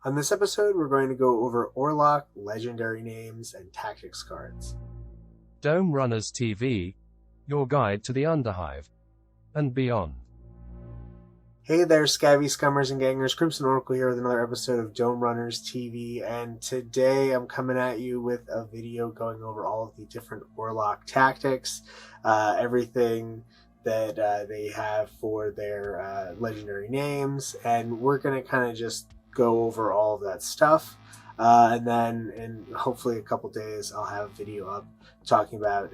On this episode, we're going to go over Orlock, legendary names, and tactics cards. Dome Runners TV, your guide to the Underhive and beyond. Hey there, scabby scummers and gangers. Crimson Oracle here with another episode of Dome Runners TV, and today I'm coming at you with a video going over all of the different Orlock tactics, everything that they have for their legendary names, and we're going to kind of just go over all of that stuff. And then in hopefully a couple days, I'll have a video up talking about,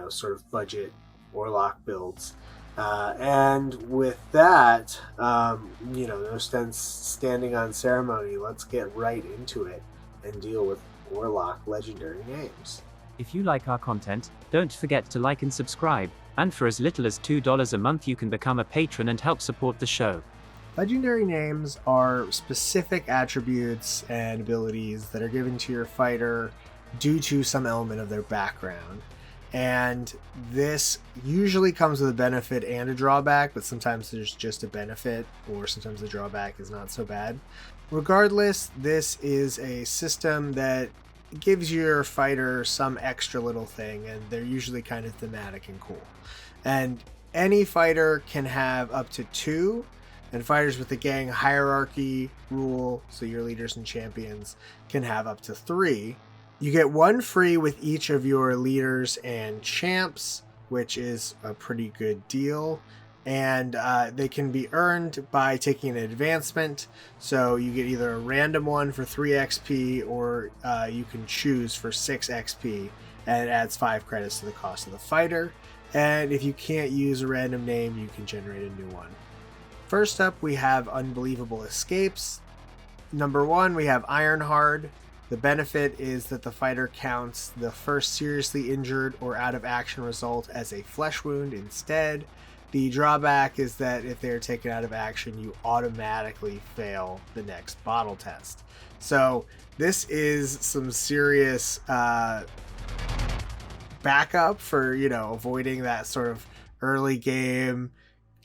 sort of budget Orlock builds. And with that, no sense standing on ceremony. Let's get right into it and deal with Orlock legendary names. If you like our content, don't forget to like and subscribe, and for as little as $2 a month you can become a patron and help support the show. Legendary names are specific attributes and abilities that are given to your fighter due to some element of their background. And this usually comes with a benefit and a drawback, but sometimes there's just a benefit, or sometimes the drawback is not so bad. Regardless, this is a system that gives your fighter some extra little thing, and they're usually kind of thematic and cool. And any fighter can have up to 2, and fighters with the gang hierarchy rule, so your leaders and champions, can have up to 3. You get 1 free with each of your leaders and champs, which is a pretty good deal. And they can be earned by taking an advancement. So you get either a random one for 3 XP, or you can choose for 6 XP, and it adds 5 credits to the cost of the fighter. And if you can't use a random name, you can generate a new one. First up, we have Unbelievable Escapes. Number 1, we have Ironhard. The benefit is that the fighter counts the first seriously injured or out of action result as a flesh wound instead. The drawback is that if they're taken out of action, you automatically fail the next bottle test. So this is some serious backup for, avoiding that sort of early game,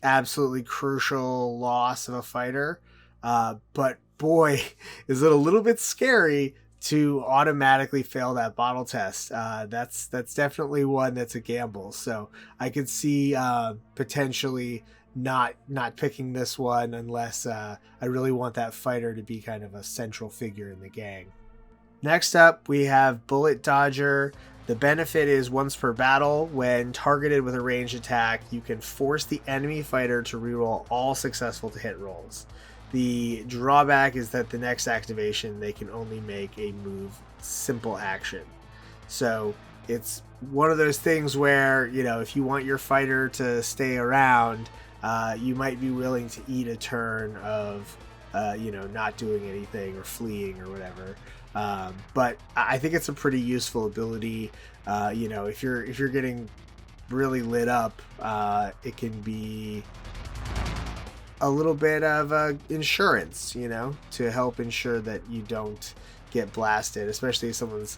absolutely crucial loss of a fighter. But boy, is it a little bit scary to automatically fail that bottle test. That's definitely one that's a gamble. So I could see potentially not picking this one unless I really want that fighter to be kind of a central figure in the gang. Next up, we have Bullet Dodger. The benefit is once per battle, when targeted with a ranged attack, you can force the enemy fighter to reroll all successful to hit rolls. The drawback is that the next activation, they can only make a move simple action. So it's one of those things where, if you want your fighter to stay around, you might be willing to eat a turn of, not doing anything or fleeing or whatever. But I think it's a pretty useful ability. If you're getting really lit up, it can be a little bit of insurance, to help ensure that you don't get blasted, especially if someone's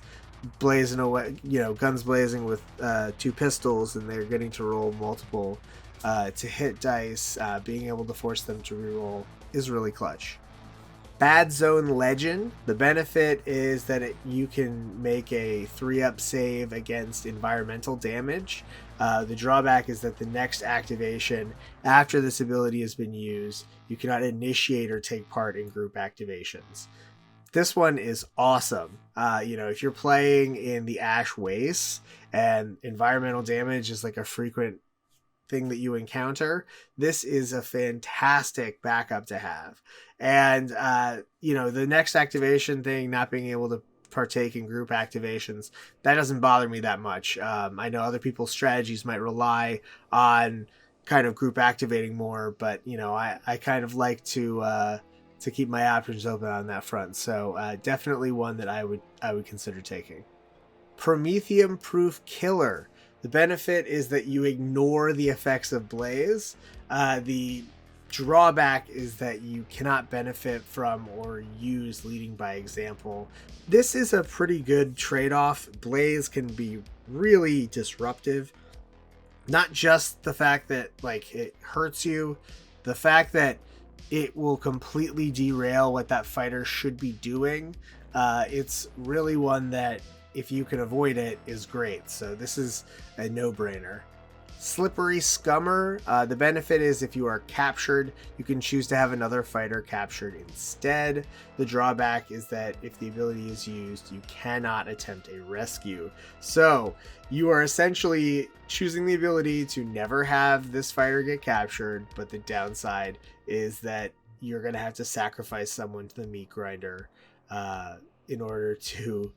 blazing away, guns blazing with 2 pistols, and they're getting to roll multiple to hit dice. Being able to force them to reroll is really clutch. Badzone Legend. The benefit is that you can make a 3-up save against environmental damage. The drawback is that the next activation after this ability has been used, you cannot initiate or take part in group activations. This one is awesome. If you're playing in the Ash Wastes and environmental damage is like a frequent thing that you encounter, this is a fantastic backup to have. And the next activation thing, not being able to partake in group activations, that doesn't bother me that much. I know other people's strategies might rely on kind of group activating more, but I kind of like to keep my options open on that front. So definitely one that I would consider taking. Promethium-Proof Killer. The benefit is that you ignore the effects of Blaze. The drawback is that you cannot benefit from or use leading by example. This is a pretty good trade-off. Blaze can be really disruptive. Not just the fact that it hurts you, the fact that it will completely derail what that fighter should be doing. It's really one that, if you can avoid it, is great. So this is a no-brainer. Slippery Scummer. The benefit is if you are captured, you can choose to have another fighter captured instead. The drawback is that if the ability is used, you cannot attempt a rescue. So you are essentially choosing the ability to never have this fighter get captured, but the downside is that you're going to have to sacrifice someone to the meat grinder in order to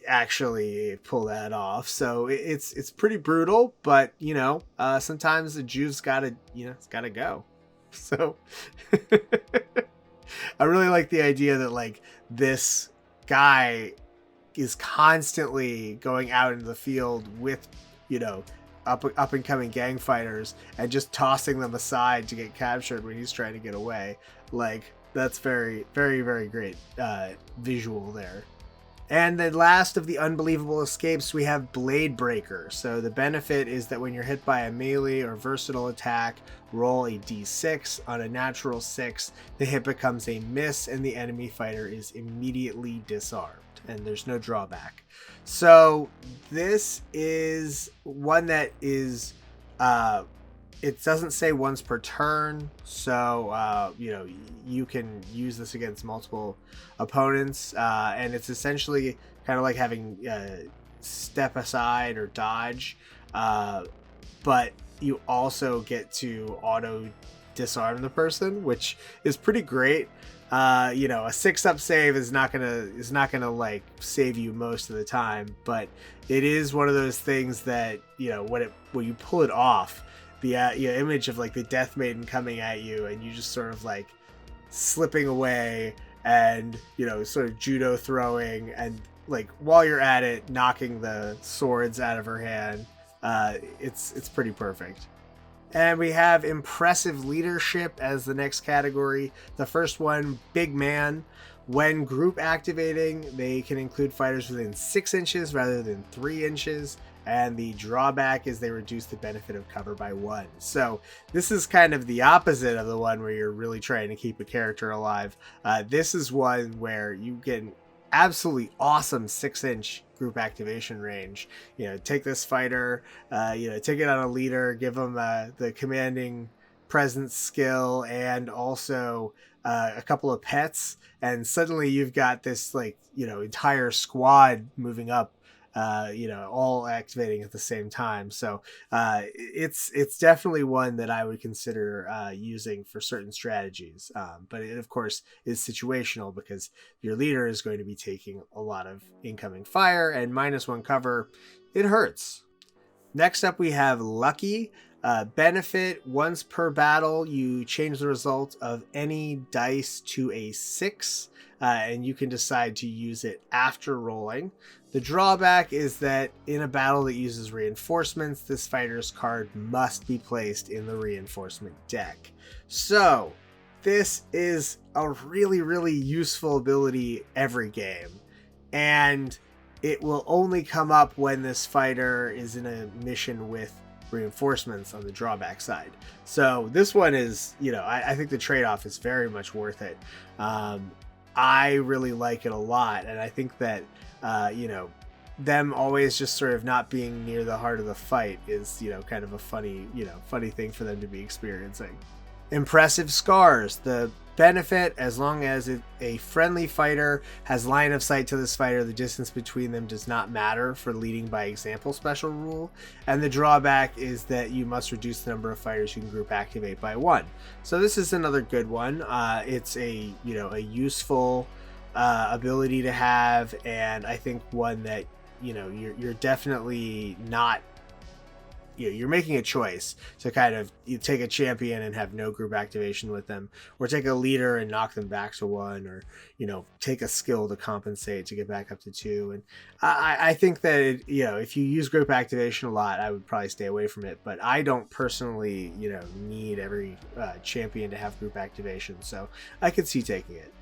actually pull that off. So it's pretty brutal, but sometimes the juice it's gotta go. So I really like the idea that like this guy is constantly going out into the field with up and coming gang fighters and just tossing them aside to get captured when he's trying to get away. Like, that's very, very, very great visual there. And the last of the unbelievable escapes, we have Blade Breaker. So the benefit is that when you're hit by a melee or versatile attack, roll a d6. On a natural 6, the hit becomes a miss and the enemy fighter is immediately disarmed. And there's no drawback. So this is one that is... it doesn't say once per turn, so you can use this against multiple opponents, and it's essentially kind of like having step aside or dodge, but you also get to auto disarm the person, which is pretty great. A 6-up save is not gonna like save you most of the time, but it is one of those things that when you pull it off, the image of like the Death Maiden coming at you and you just sort of like slipping away and sort of judo throwing and like while you're at it knocking the swords out of her hand, it's pretty perfect. And we have Impressive Leadership as the next category. The first one, Bigman. When group activating, they can include fighters within 6 inches rather than 3 inches. And the drawback is they reduce the benefit of cover by 1. So this is kind of the opposite of the one where you're really trying to keep a character alive. This is one where you get an absolutely awesome 6-inch group activation range. Take this fighter, take it on a leader, give them the commanding presence skill and also a couple of pets, and suddenly you've got this entire squad moving up, all activating at the same time. So it's definitely one that I would consider using for certain strategies, but it of course is situational because your leader is going to be taking a lot of incoming fire, and -1 cover, it hurts. Next up we have Lucky. Benefit, once per battle, you change the result of any dice to a 6, and you can decide to use it after rolling. The drawback is that in a battle that uses reinforcements, this fighter's card must be placed in the reinforcement deck. So this is a really, really useful ability every game, and it will only come up when this fighter is in a mission with reinforcements on the drawback side. So this one is, I think the trade-off is very much worth it. I really like it a lot, and I think that them always just sort of not being near the heart of the fight is kind of a funny thing for them to be experiencing. Impressive Scars. The benefit, as long as a friendly fighter has line of sight to this fighter, the distance between them does not matter for leading by example special rule. And the drawback is that you must reduce the number of fighters you can group activate by 1. So this is another good one. It's a useful ability to have, and I think one that you're definitely not. You're making a choice to kind of take a champion and have no group activation with them, or take a leader and knock them back to 1, or take a skill to compensate to get back up to 2. And I think that if you use group activation a lot, I would probably stay away from it. But I don't personally need every champion to have group activation, so I could see taking it.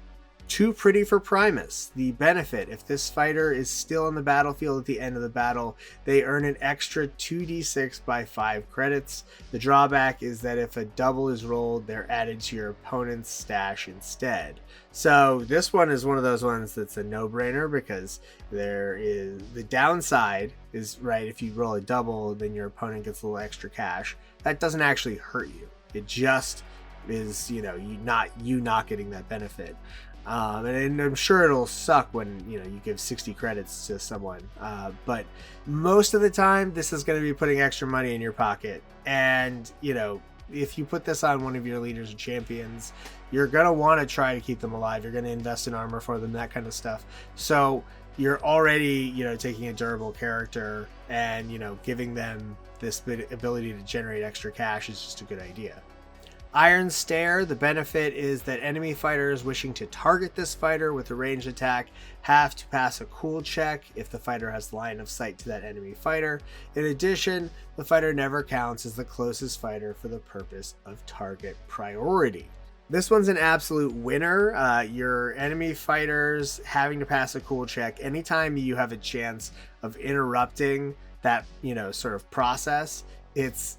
Too pretty for Primus. The benefit: if this fighter is still on the battlefield at the end of the battle, they earn an extra 2d6 by 5 credits. The drawback is that if a double is rolled, they're added to your opponent's stash instead. So this one is one of those ones that's a no-brainer, because there is the downside is, right, if you roll a double, then your opponent gets a little extra cash. That doesn't actually hurt you. It just is, you not getting that benefit. And I'm sure it'll suck when you give 60 credits to someone, but most of the time this is going to be putting extra money in your pocket. And if you put this on one of your leaders or champions, you're going to want to try to keep them alive. You're going to invest in armor for them, that kind of stuff. So you're already taking a durable character and giving them this ability to generate extra cash is just a good idea. Iron Stare. The benefit is that enemy fighters wishing to target this fighter with a ranged attack have to pass a cool check if the fighter has line of sight to that enemy fighter. In addition, the fighter never counts as the closest fighter for the purpose of target priority. This one's an absolute winner. Your enemy fighters having to pass a cool check anytime you have a chance of interrupting that sort of process. It's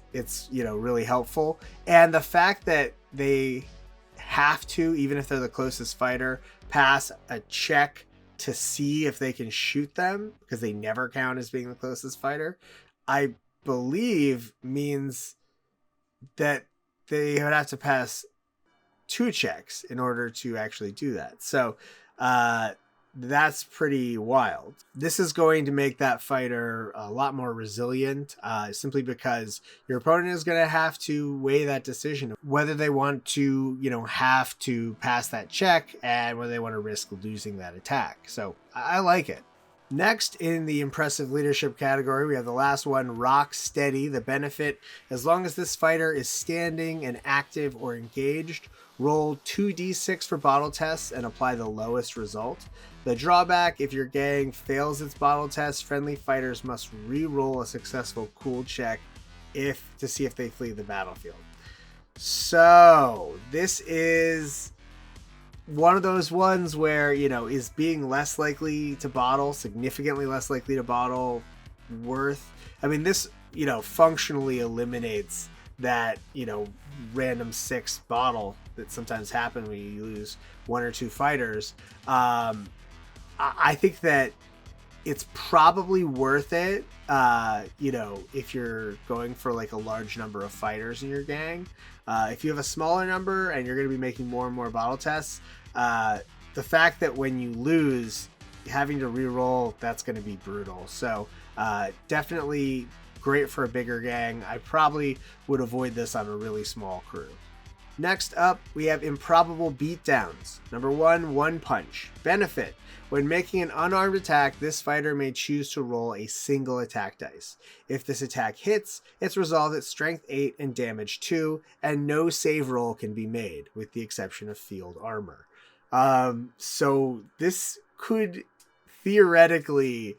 really helpful. And the fact that they have to, even if they're the closest fighter, pass a check to see if they can shoot them, because they never count as being the closest fighter, I believe means that they would have to pass 2 checks in order to actually do that. So that's pretty wild. This is going to make that fighter a lot more resilient, simply because your opponent is going to have to weigh that decision of whether they want to, have to pass that check and whether they want to risk losing that attack. So I like it. Next, in the impressive leadership category, we have the last one, Rock Steady. The benefit: as long as this fighter is standing and active or engaged, roll 2d6 for bottle tests and apply the lowest result. The drawback: if your gang fails its bottle test, friendly fighters must re-roll a successful cool check to see if they flee the battlefield. So this is one of those ones where, is being less likely to bottle, significantly less likely to bottle, worth? I mean, this, functionally eliminates that, random 6 bottle that sometimes happen when you lose 1 or 2 fighters. I think that it's probably worth it, if you're going for like a large number of fighters in your gang. If you have a smaller number and you're going to be making more and more bottle tests, the fact that when you lose, having to re-roll, that's going to be brutal. So definitely great for a bigger gang. I probably would avoid this on a really small crew. Next up, we have Improbable Beatdowns. Number 1, One Punch. Benefit: when making an unarmed attack, this fighter may choose to roll a single attack dice. If this attack hits, it's resolved at Strength 8 and Damage 2, and no save roll can be made, with the exception of field armor. So this could theoretically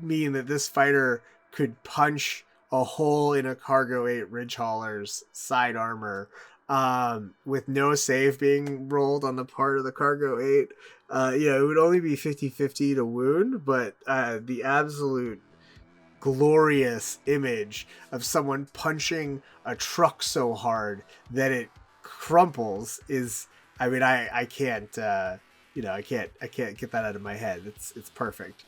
mean that this fighter could punch a hole in a Cargo 8 Ridge Hauler's side armor with no save being rolled on the part of the Cargo 8. It would only be 50-50 to wound, but the absolute glorious image of someone punching a truck so hard that it crumples is, I mean, I can't get that out of my head. It's perfect.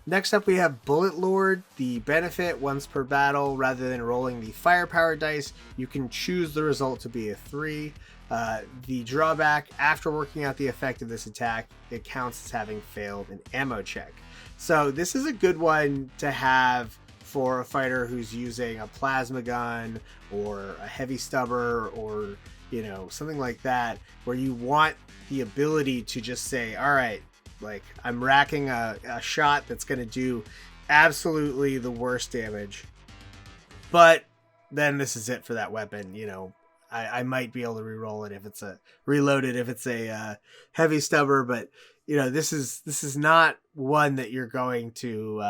Next up, we have Bullet Lord. The benefit: once per battle, rather than rolling the firepower dice, you can choose the result to be a 3. The drawback: after working out the effect of this attack, it counts as having failed an ammo check. So this is a good one to have for a fighter who's using a plasma gun or a heavy stubber or something like that, where you want the ability to just say, all right, like, I'm racking a shot that's going to do absolutely the worst damage, but then this is it for that weapon. I might be able to re-roll it if it's a heavy stubber, but this is not one that you're going to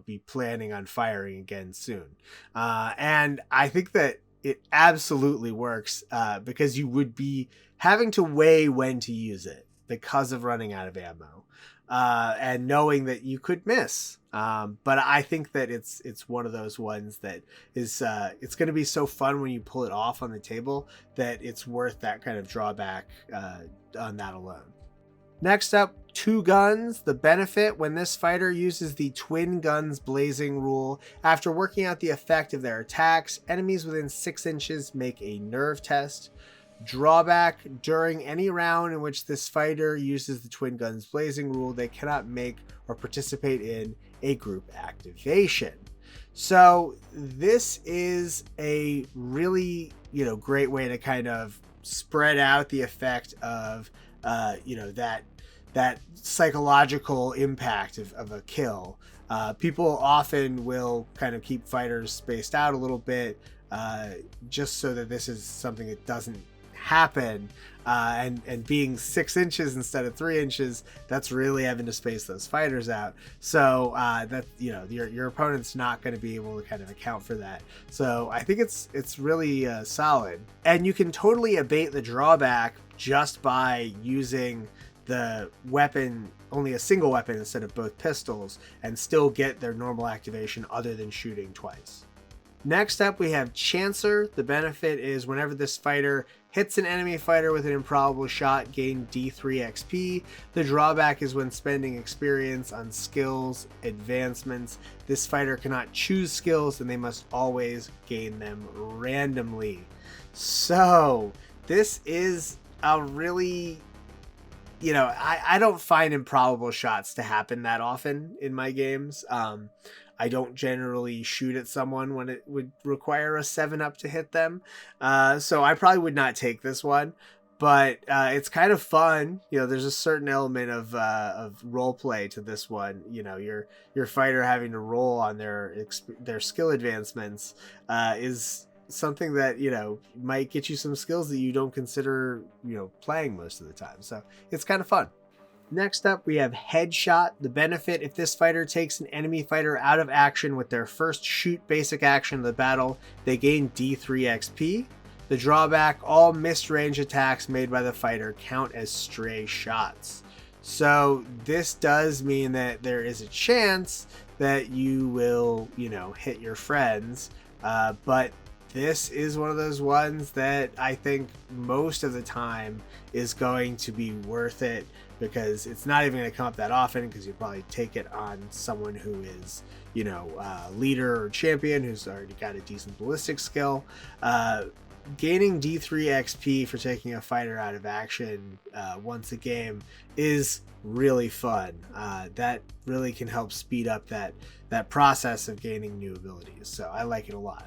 be planning on firing again soon. And I think that it absolutely works because you would be having to weigh when to use it. because of running out of ammo, and knowing that you could miss. But I think that it's one of those ones that is it's going to be so fun when you pull it off on the table that it's worth that kind of drawback on that alone. Next up, two guns. The benefit: when this fighter uses the twin guns blazing rule, after working out the effect of their attacks, enemies within 6 inches make a nerve test. Drawback: during any round in which this fighter uses the twin guns blazing rule, they cannot make or participate in a group activation. So this is a really, great way to kind of spread out the effect of, that psychological impact of a kill. People often will kind of keep fighters spaced out a little bit, just so that this is something that doesn't happen, and being 6 inches instead of 3 inches, that's really having to space those fighters out. So that your opponent's not going to be able to kind of account for that. So I think it's really solid, and you can totally abate the drawback just by using the weapon, only a single weapon instead of both pistols, and still get their normal activation other than shooting twice. Next up, we have Chancer. The benefit is whenever this fighter hits an enemy fighter with an improbable shot, gain D3 XP. The drawback is when spending experience on skills advancements, this fighter cannot choose skills and they must always gain them randomly. So this is a really, I don't find improbable shots to happen that often in my games. I don't generally shoot at someone when it would require a 7-up to hit them. So I probably would not take this one, but it's kind of fun. There's a certain element of role play to this one. Your fighter having to roll on their skill advancements is something that, might get you some skills that you don't consider, playing most of the time. So it's kind of fun. Next up, we have Headshot. The benefit: if this fighter takes an enemy fighter out of action with their first shoot basic action of the battle, they gain D3 XP. The drawback: all missed range attacks made by the fighter count as stray shots. So this does mean that there is a chance that you will, hit your friends, but this is one of those ones that I think most of the time is going to be worth it, because it's not even going to come up that often, because you probably take it on someone who is, leader or champion who's already got a decent ballistic skill. Gaining D3 XP for taking a fighter out of action once a game is really fun. That really can help speed up that process of gaining new abilities. So I like it a lot.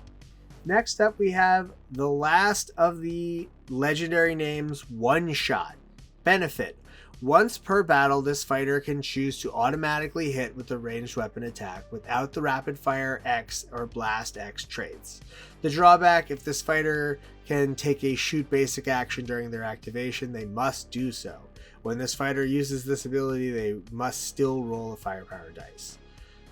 Next up, we have the last of the legendary names, One Shot. Benefit: once per battle, this fighter can choose to automatically hit with a ranged weapon attack without the rapid fire X or blast X traits. The drawback: if this fighter can take a shoot basic action during their activation, they must do so. When this fighter uses this ability, they must still roll a firepower dice.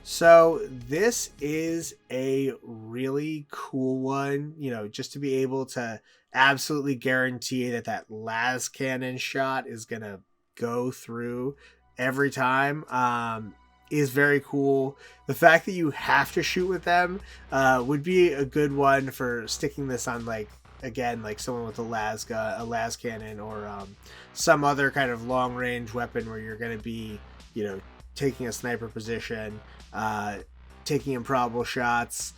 So this is a really cool one, just to be able to absolutely guarantee that las cannon shot is going to go through every time is very cool. The fact that you have to shoot with them would be a good one for sticking this on, like someone with a las cannon, or some other kind of long range weapon where you're going to be, taking a sniper position, taking improbable shots.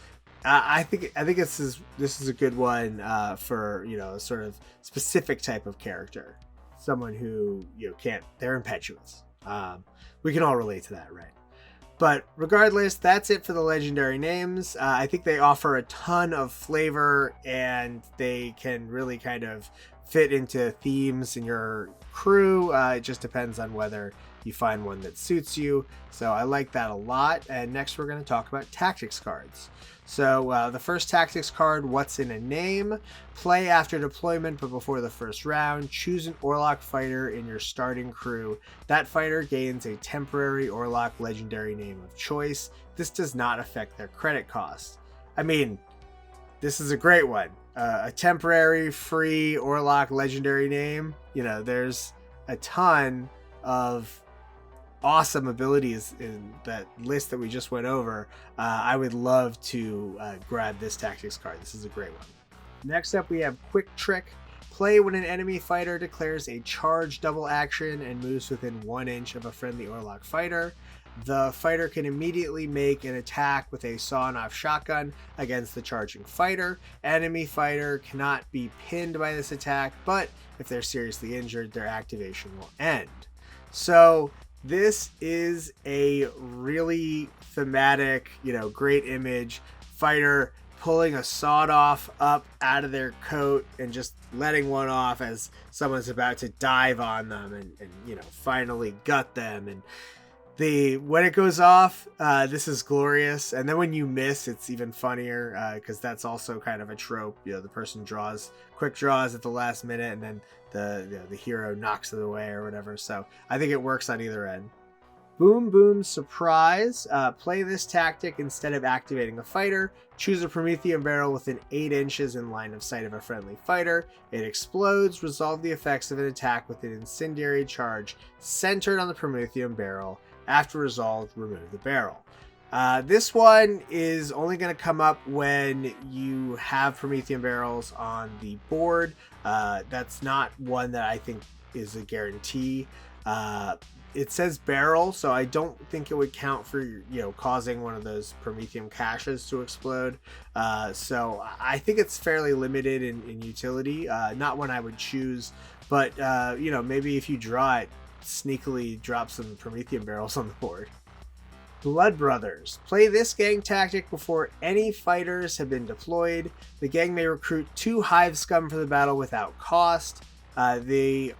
I think this is a good one for a sort of specific type of character, someone who they're impetuous. We can all relate to that, right? But regardless, that's it for the legendary names. I think they offer a ton of flavor, and they can really kind of fit into themes in your crew. It just depends on whether you find one that suits you. So I like that a lot. And next we're going to talk about tactics cards. So the first tactics card, What's in a Name? Play after deployment but before the first round. Choose an Orlock fighter in your starting crew. That fighter gains a temporary Orlock legendary name of choice. This does not affect their credit cost. I mean, this is a great one. A temporary free Orlock legendary name. There's a ton of awesome abilities in that list that we just went over, I would love to grab this tactics card. This is a great one. Next up, we have Quick Trick. Play when an enemy fighter declares a charge double action and moves within 1 inch of a friendly Orlock fighter. The fighter can immediately make an attack with a sawn-off shotgun against the charging fighter. Enemy fighter cannot be pinned by this attack, but if they're seriously injured, their activation will end. So this is a really thematic, great image. Fighter pulling a sawed-off up out of their coat and just letting one off as someone's about to dive on them and finally gut them. And when it goes off, this is glorious. And then when you miss, it's even funnier, because that's also kind of a trope. The person quick draws at the last minute, and then the hero knocks it away or whatever. So I think it works on either end. Boom Boom Surprise. Play this tactic instead of activating a fighter. Choose a Promethium barrel within 8 inches in line of sight of a friendly fighter. It explodes. Resolve the effects of an attack with an incendiary charge centered on the Promethium barrel. After resolved, remove the barrel. This one is only going to come up when you have Promethium barrels on the board. That's not one that I think is a guarantee. It says barrel, so I don't think it would count for causing one of those Promethium caches to explode. So I think it's fairly limited in utility. Not one I would choose, but maybe if you draw it, sneakily drop some Promethium barrels on the board. Blood Brothers. Play this gang tactic before any fighters have been deployed. The gang may recruit 2 hive scum for the battle without cost. They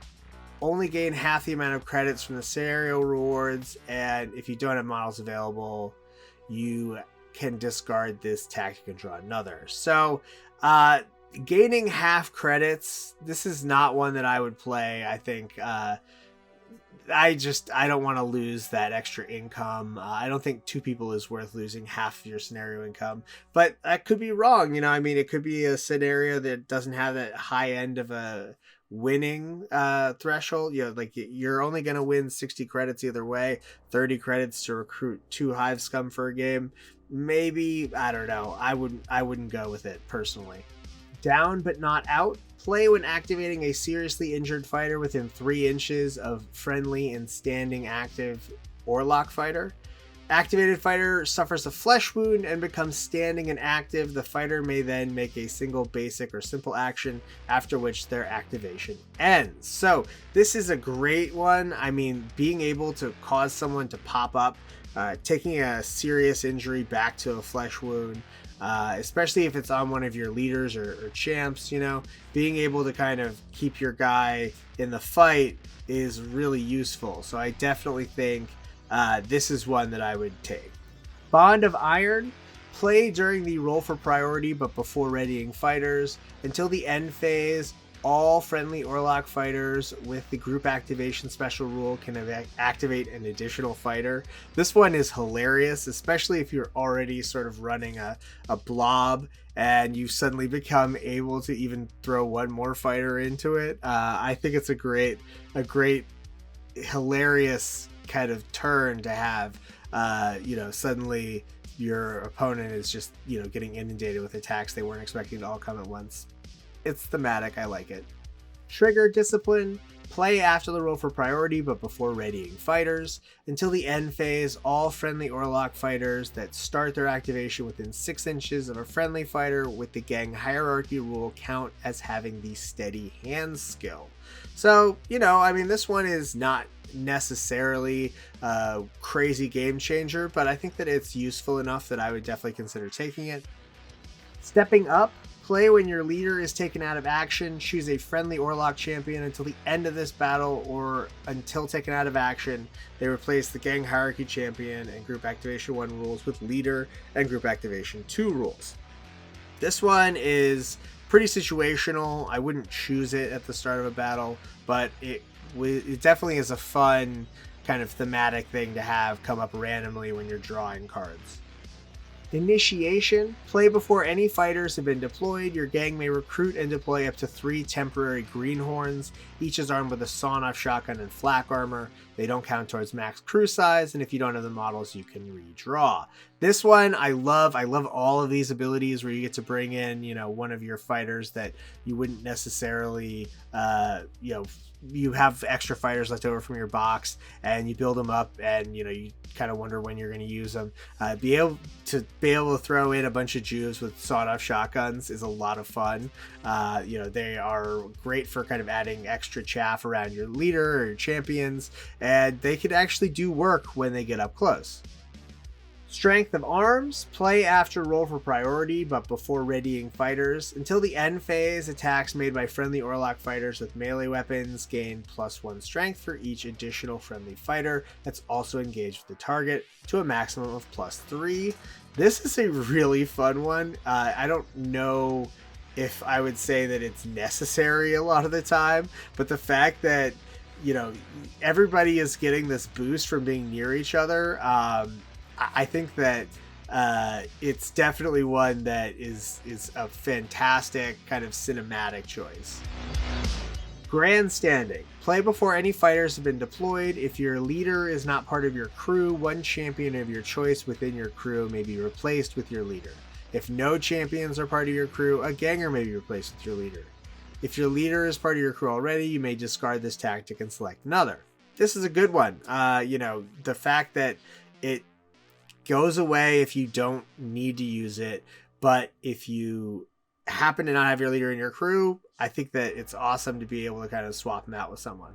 only gain half the amount of credits from the scenario rewards, and if you don't have models available, you can discard this tactic and draw another. So gaining half credits, this is not one that I would play. I think I don't want to lose that extra income. I don't think 2 people is worth losing half of your scenario income, but that could be wrong. It could be a scenario that doesn't have that high end of a winning threshold. You're only going to win 60 credits either way, 30 credits to recruit 2 hive scum for a game. Maybe, I don't know. I wouldn't go with it personally. Down but not out. Play when activating a seriously injured fighter within 3 inches of friendly and standing active Orlock fighter. Activated fighter suffers a flesh wound and becomes standing and active. The fighter may then make a single basic or simple action, after which their activation ends. So this is a great one. Being able to cause someone to pop up, taking a serious injury back to a flesh wound, especially if it's on one of your leaders or champs, being able to kind of keep your guy in the fight is really useful. So I definitely think this is one that I would take. Bond of Iron. Play during the roll for priority but before readying fighters. Until the end phase, all friendly Orlock fighters with the group activation special rule can activate an additional fighter. This one is hilarious, especially if you're already sort of running a blob and you suddenly become able to even throw one more fighter into it. I think it's a great, hilarious kind of turn to have. Suddenly your opponent is just, getting inundated with attacks they weren't expecting to all come at once. It's thematic. I like it. Trigger Discipline. Play after the roll for priority but before readying fighters. Until the end phase, all friendly Orlock fighters that start their activation within 6 inches of a friendly fighter with the gang hierarchy rule count as having the steady hand skill. So, this one is not necessarily a crazy game changer, but I think that it's useful enough that I would definitely consider taking it. Stepping Up. Play when your leader is taken out of action. Choose a friendly Orlock champion until the end of this battle or until taken out of action. They replace the gang hierarchy champion and group activation 1 rules with leader and group activation 2 rules. This one is pretty situational. I wouldn't choose it at the start of a battle, but it definitely is a fun kind of thematic thing to have come up randomly when you're drawing cards. Initiation. Play before any fighters have been deployed. Your gang may recruit and deploy up to 3 temporary greenhorns. Each is armed with a sawn-off shotgun and flak armor. They don't count towards max crew size, and if you don't have the models, you can redraw. This one I love. I love all of these abilities where you get to bring in, one of your fighters that you wouldn't necessarily, you have extra fighters left over from your box, and you build them up, and you kind of wonder when you're going to use them. Be able to throw in a bunch of Jews with sawed-off shotguns is a lot of fun. They are great for kind of adding extra chaff around your leader or your champions, and they could actually do work when they get up close. Strength of arms. Play after roll for priority, but before readying fighters. Until the end phase, attacks made by friendly Orlock fighters with melee weapons gain +1 strength for each additional friendly fighter that's also engaged with the target, to a maximum of +3. This is a really fun one. I don't know if I would say that it's necessary a lot of the time, but the fact that, everybody is getting this boost from being near each other, I think that it's definitely one that is a fantastic kind of cinematic choice. Grandstanding. Play before any fighters have been deployed. If your leader is not part of your crew, one champion of your choice within your crew may be replaced with your leader. If no champions are part of your crew, a ganger may be replaced with your leader. If your leader is part of your crew already, you may discard this tactic and select another. This is a good one. The fact that it goes away if you don't need to use it, but if you happen to not have your leader in your crew, I think that it's awesome to be able to kind of swap them out with someone.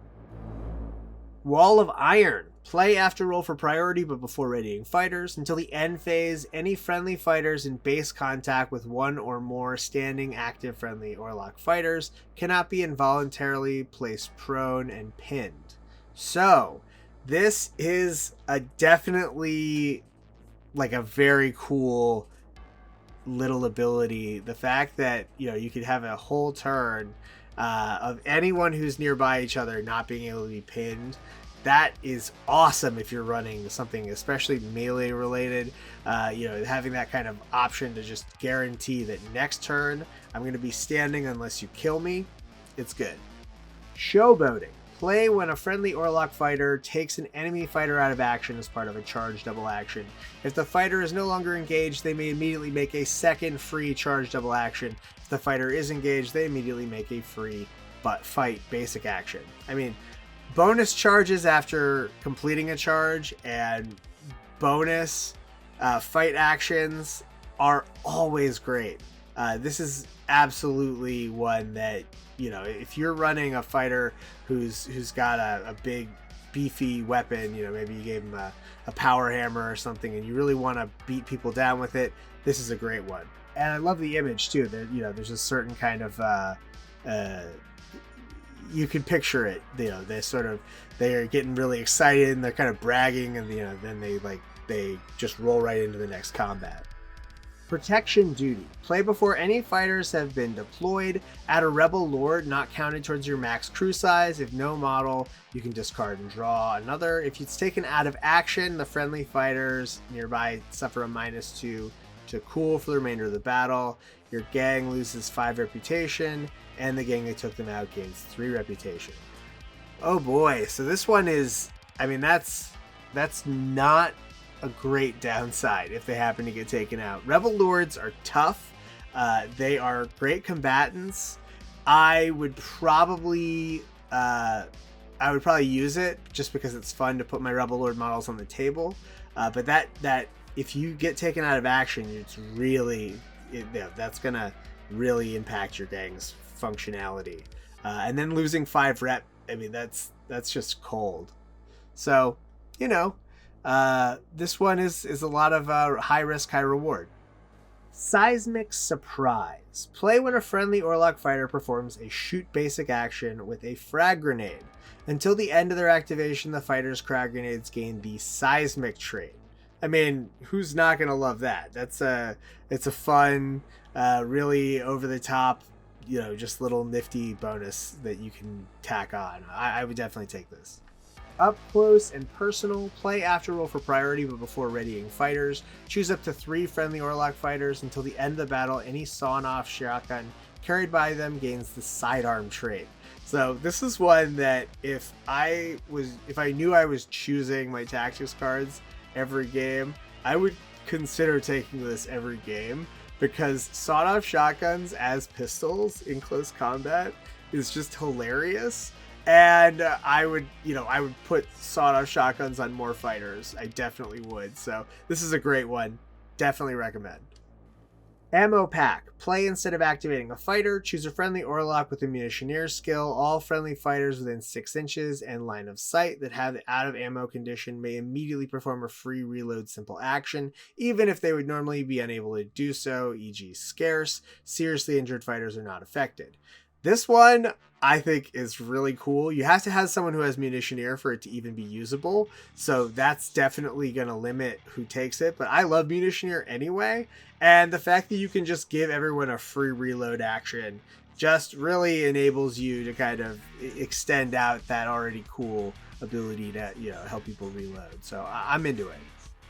Wall of Iron. Play after roll for priority, but before readying fighters. Until the end phase, any friendly fighters in base contact with one or more standing active friendly Orlock fighters cannot be involuntarily placed prone and pinned. So, this is a definitely like a very cool little ability. The fact that you could have a whole turn of anyone who's nearby each other not being able to be pinned, that is awesome if you're running something especially melee related. Having that kind of option to just guarantee that next turn I'm going to be standing unless you kill me, it's good. Showboating. Play when a friendly Orlock fighter takes an enemy fighter out of action as part of a charge double action. If the fighter is no longer engaged, they may immediately make a second free charge double action. If the fighter is engaged, they immediately make a free but fight basic action. I mean, bonus charges after completing a charge and bonus fight actions are always great. This is absolutely one that, if you're running a fighter who's got a big beefy weapon, maybe you gave him a power hammer or something and you really want to beat people down with it, this is a great one. And I love the image too. There's a certain kind of you can picture it. They are getting really excited and they're kind of bragging, and then they just roll right into the next combat. Protection duty. Play before any fighters have been deployed. Add a rebel lord not counted towards your max crew size. If no model, you can discard and draw another. If it's taken out of action, the friendly fighters nearby suffer a -2 to cool for the remainder of the battle. Your gang loses 5 reputation, and the gang that took them out gains 3 reputation. Oh boy, so this one is, that's not a great downside if they happen to get taken out. Rebel Lords are tough. They are great combatants. I would probably use it just because it's fun to put my Rebel Lord models on the table. But that if you get taken out of action, that's gonna really impact your gang's functionality. And then losing 5 rep, that's just cold. So, this one is a lot of high risk, high reward. Seismic Surprise. Play when a friendly Orlock fighter performs a shoot basic action with a frag grenade. Until the end of their activation, the fighter's frag grenades gain the Seismic trait. Who's not going to love that? It's a fun, really over the top, just little nifty bonus that you can tack on. I would definitely take this. Up close and personal, play after roll for priority but before readying fighters. Choose up to 3 friendly Orlock fighters. Until the end of the battle, any sawn-off shotgun carried by them gains the sidearm trait. So this is one that if I knew I was choosing my tactics cards every game, I would consider taking this every game, because sawn-off shotguns as pistols in close combat is just hilarious. And I would put sawn-off shotguns on more fighters. I definitely would. So this is a great one. Definitely recommend. Ammo pack. Play instead of activating a fighter. Choose a friendly Orlock with a munitioneer skill. All friendly fighters within 6 inches and line of sight that have the out of ammo condition may immediately perform a free reload simple action, even if they would normally be unable to do so, e.g. scarce. Seriously injured fighters are not affected. This one I think is really cool. You have to have someone who has munitioneer for it to even be usable, so that's definitely going to limit who takes it, but I love munitioneer anyway, and the fact that you can just give everyone a free reload action just really enables you to kind of extend out that already cool ability to, help people reload. So I'm into it.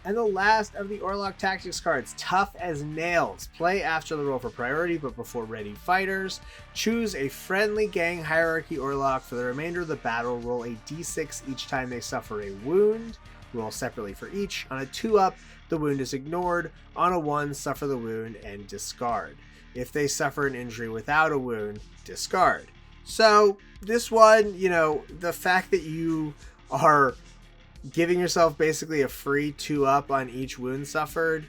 And the last of the Orlock Tactics cards, Tough as Nails. Play after the roll for priority, but before ready fighters. Choose a friendly gang hierarchy Orlock. For the remainder of the battle, roll a d6 each time they suffer a wound. Roll separately for each. On a 2-up, the wound is ignored. On a 1, suffer the wound and discard. If they suffer an injury without a wound, discard. So this one, the fact that you are giving yourself basically a free 2-up on each wound suffered,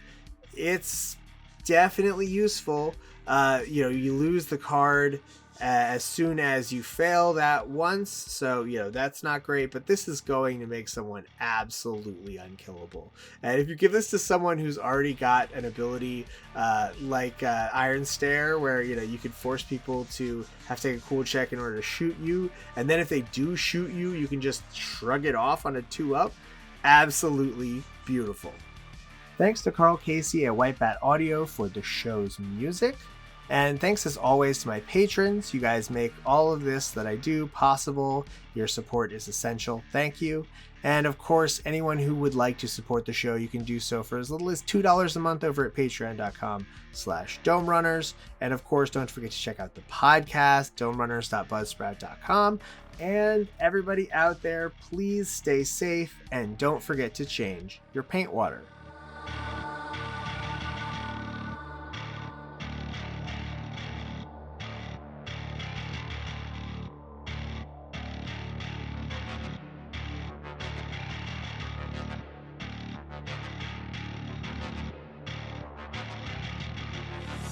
it's definitely useful. You lose the card as soon as you fail that once, so that's not great, but this is going to make someone absolutely unkillable. And if you give this to someone who's already got an ability like Iron Stare, where you could force people to have to take a cool check in order to shoot you, and then if they do shoot you, you can just shrug it off on a 2-up. Absolutely beautiful. Thanks to Carl Casey at White Bat Audio for the show's music. And thanks as always to my patrons. You guys make all of this that I do possible. Your support is essential. Thank you. And of course, anyone who would like to support the show, you can do so for as little as $2 a month over at patreon.com/domerunners. And of course, don't forget to check out the podcast, domerunners.buzzsprout.com. And everybody out there, please stay safe and don't forget to change your paint water.